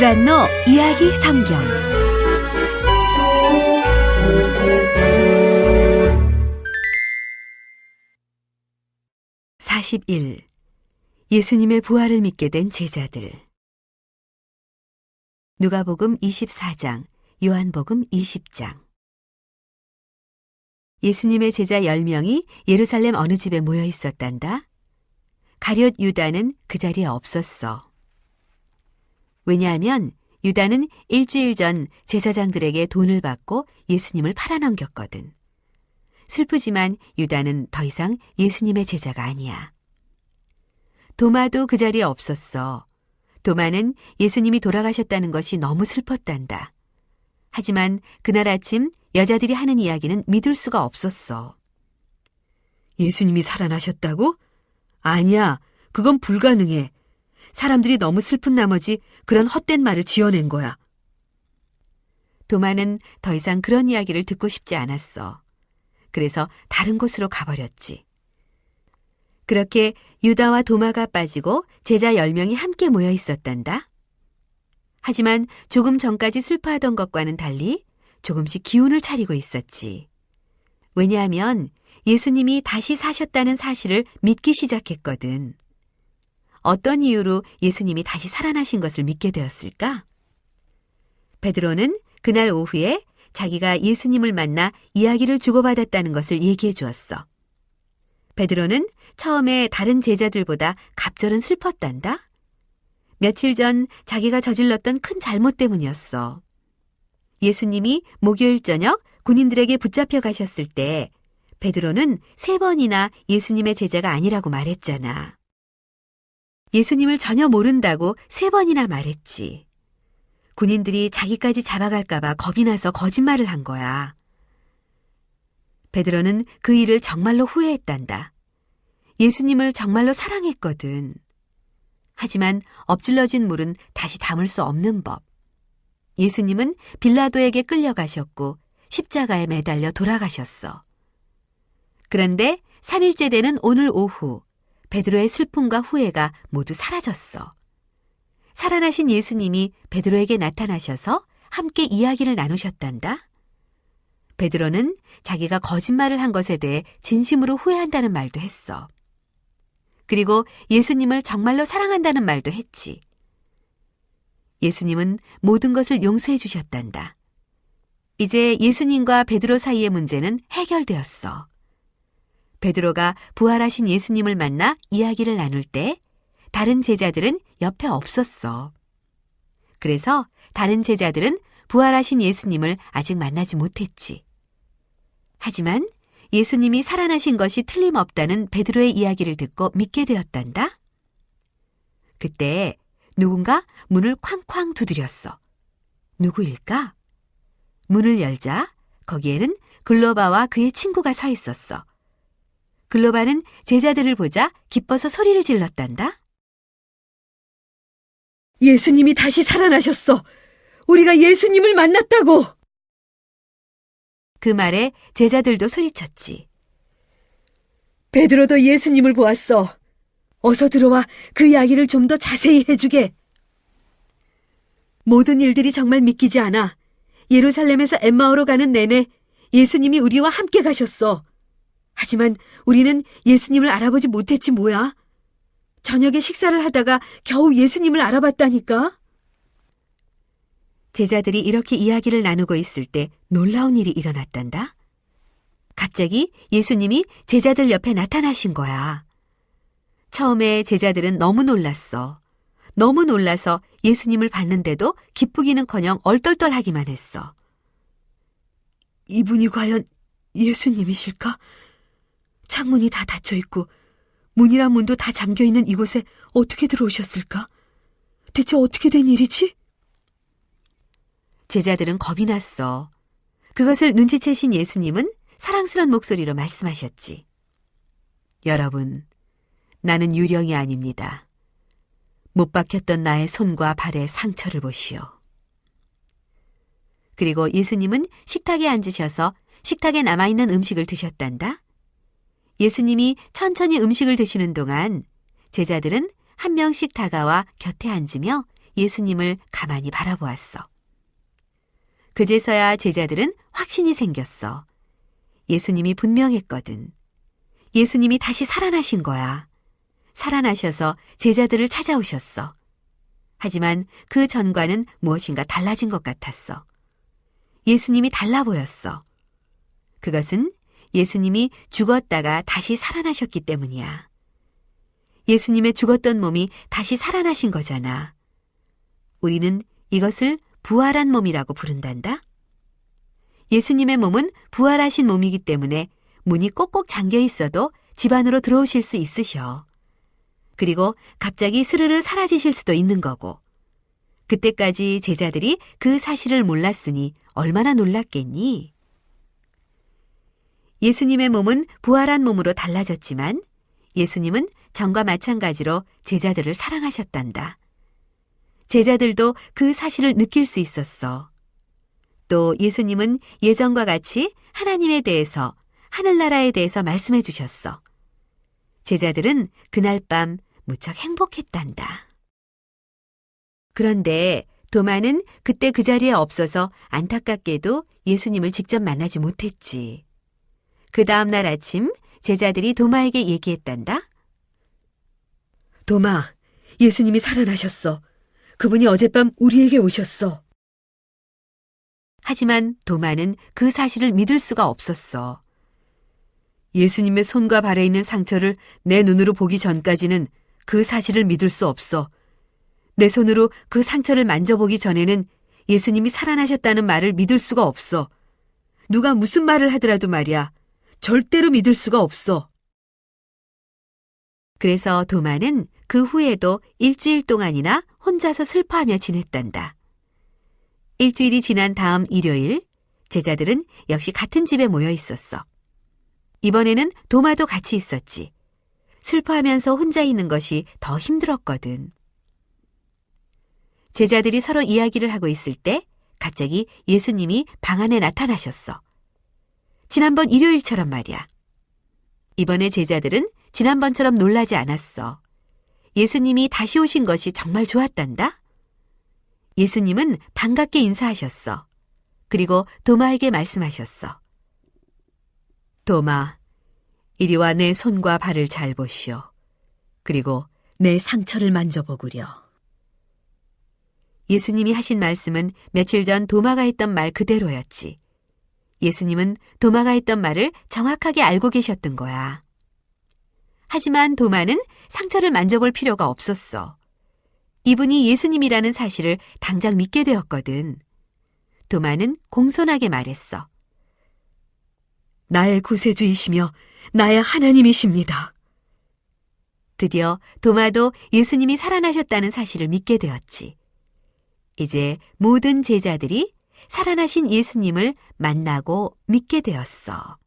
유란노 이야기 성경 41. 예수님의 부활을 믿게 된 제자들. 누가복음 24장, 요한복음 20장. 예수님의 제자 10명이 예루살렘 어느 집에 모여 있었단다. 가룟 유다는 그 자리에 없었어. 왜냐하면 유다는 일주일 전 제사장들에게 돈을 받고 예수님을 팔아넘겼거든. 슬프지만 유다는 더 이상 예수님의 제자가 아니야. 도마도 그 자리에 없었어. 도마는 예수님이 돌아가셨다는 것이 너무 슬펐단다. 하지만 그날 아침 여자들이 하는 이야기는 믿을 수가 없었어. 예수님이 살아나셨다고? 아니야, 그건 불가능해. 사람들이 너무 슬픈 나머지 그런 헛된 말을 지어낸 거야. 도마는 더 이상 그런 이야기를 듣고 싶지 않았어. 그래서 다른 곳으로 가버렸지. 그렇게 유다와 도마가 빠지고 제자 10명이 함께 모여 있었단다. 하지만 조금 전까지 슬퍼하던 것과는 달리 조금씩 기운을 차리고 있었지. 왜냐하면 예수님이 다시 사셨다는 사실을 믿기 시작했거든. 어떤 이유로 예수님이 다시 살아나신 것을 믿게 되었을까? 베드로는 그날 오후에 자기가 예수님을 만나 이야기를 주고받았다는 것을 얘기해 주었어. 베드로는 처음에 다른 제자들보다 갑절은 슬펐단다. 며칠 전 자기가 저질렀던 큰 잘못 때문이었어. 예수님이 목요일 저녁 군인들에게 붙잡혀 가셨을 때 베드로는 3번이나 예수님의 제자가 아니라고 말했잖아. 예수님을 전혀 모른다고 3번이나 말했지. 군인들이 자기까지 잡아갈까봐 겁이 나서 거짓말을 한 거야. 베드로는 그 일을 정말로 후회했단다. 예수님을 정말로 사랑했거든. 하지만 엎질러진 물은 다시 담을 수 없는 법. 예수님은 빌라도에게 끌려가셨고 십자가에 매달려 돌아가셨어. 그런데 3일째 되는 오늘 오후 베드로의 슬픔과 후회가 모두 사라졌어. 살아나신 예수님이 베드로에게 나타나셔서 함께 이야기를 나누셨단다. 베드로는 자기가 거짓말을 한 것에 대해 진심으로 후회한다는 말도 했어. 그리고 예수님을 정말로 사랑한다는 말도 했지. 예수님은 모든 것을 용서해 주셨단다. 이제 예수님과 베드로 사이의 문제는 해결되었어. 베드로가 부활하신 예수님을 만나 이야기를 나눌 때 다른 제자들은 옆에 없었어. 그래서 다른 제자들은 부활하신 예수님을 아직 만나지 못했지. 하지만 예수님이 살아나신 것이 틀림없다는 베드로의 이야기를 듣고 믿게 되었단다. 그때 누군가 문을 쾅쾅 두드렸어. 누구일까? 문을 열자 거기에는 글로바와 그의 친구가 서 있었어. 글로바는 제자들을 보자 기뻐서 소리를 질렀단다. 예수님이 다시 살아나셨어. 우리가 예수님을 만났다고. 그 말에 제자들도 소리쳤지. 베드로도 예수님을 보았어. 어서 들어와 그 이야기를 좀 더 자세히 해주게. 모든 일들이 정말 믿기지 않아. 예루살렘에서 엠마오로 가는 내내 예수님이 우리와 함께 가셨어. 하지만 우리는 예수님을 알아보지 못했지 뭐야. 저녁에 식사를 하다가 겨우 예수님을 알아봤다니까. 제자들이 이렇게 이야기를 나누고 있을 때 놀라운 일이 일어났단다. 갑자기 예수님이 제자들 옆에 나타나신 거야. 처음에 제자들은 너무 놀랐어. 너무 놀라서 예수님을 봤는데도 기쁘기는커녕 얼떨떨하기만 했어. 이분이 과연 예수님이실까? 창문이 다 닫혀있고 문이랑 문도 다 잠겨있는 이곳에 어떻게 들어오셨을까? 대체 어떻게 된 일이지? 제자들은 겁이 났어. 그것을 눈치채신 예수님은 사랑스러운 목소리로 말씀하셨지. 여러분, 나는 유령이 아닙니다. 못 박혔던 나의 손과 발에 상처를 보시오. 그리고 예수님은 식탁에 앉으셔서 식탁에 남아있는 음식을 드셨단다. 예수님이 천천히 음식을 드시는 동안 제자들은 한 명씩 다가와 곁에 앉으며 예수님을 가만히 바라보았어. 그제서야 제자들은 확신이 생겼어. 예수님이 분명했거든. 예수님이 다시 살아나신 거야. 살아나셔서 제자들을 찾아오셨어. 하지만 그 전과는 무엇인가 달라진 것 같았어. 예수님이 달라 보였어. 그것은 예수님이 죽었다가 다시 살아나셨기 때문이야. 예수님의 죽었던 몸이 다시 살아나신 거잖아. 우리는 이것을 부활한 몸이라고 부른단다. 예수님의 몸은 부활하신 몸이기 때문에 문이 꼭꼭 잠겨 있어도 집 안으로 들어오실 수 있으셔. 그리고 갑자기 스르르 사라지실 수도 있는 거고. 그때까지 제자들이 그 사실을 몰랐으니 얼마나 놀랐겠니? 예수님의 몸은 부활한 몸으로 달라졌지만 예수님은 전과 마찬가지로 제자들을 사랑하셨단다. 제자들도 그 사실을 느낄 수 있었어. 또 예수님은 예전과 같이 하나님에 대해서, 하늘나라에 대해서 말씀해 주셨어. 제자들은 그날 밤 무척 행복했단다. 그런데 도마는 그때 그 자리에 없어서 안타깝게도 예수님을 직접 만나지 못했지. 그 다음 날 아침 제자들이 도마에게 얘기했단다. 도마, 예수님이 살아나셨어. 그분이 어젯밤 우리에게 오셨어. 하지만 도마는 그 사실을 믿을 수가 없었어. 예수님의 손과 발에 있는 상처를 내 눈으로 보기 전까지는 그 사실을 믿을 수 없어. 내 손으로 그 상처를 만져보기 전에는 예수님이 살아나셨다는 말을 믿을 수가 없어. 누가 무슨 말을 하더라도 말이야. 절대로 믿을 수가 없어. 그래서 도마는 그 후에도 일주일 동안이나 혼자서 슬퍼하며 지냈단다. 일주일이 지난 다음 일요일, 제자들은 역시 같은 집에 모여 있었어. 이번에는 도마도 같이 있었지. 슬퍼하면서 혼자 있는 것이 더 힘들었거든. 제자들이 서로 이야기를 하고 있을 때 갑자기 예수님이 방 안에 나타나셨어. 지난번 일요일처럼 말이야. 이번에 제자들은 지난번처럼 놀라지 않았어. 예수님이 다시 오신 것이 정말 좋았단다. 예수님은 반갑게 인사하셨어. 그리고 도마에게 말씀하셨어. 도마, 이리 와 내 손과 발을 잘 보시오. 그리고 내 상처를 만져보구려. 예수님이 하신 말씀은 며칠 전 도마가 했던 말 그대로였지. 예수님은 도마가 했던 말을 정확하게 알고 계셨던 거야. 하지만 도마는 상처를 만져볼 필요가 없었어. 이분이 예수님이라는 사실을 당장 믿게 되었거든. 도마는 공손하게 말했어. 나의 구세주이시며 나의 하나님이십니다. 드디어 도마도 예수님이 살아나셨다는 사실을 믿게 되었지. 이제 모든 제자들이 살아나신 예수님을 만나고 믿게 되었어.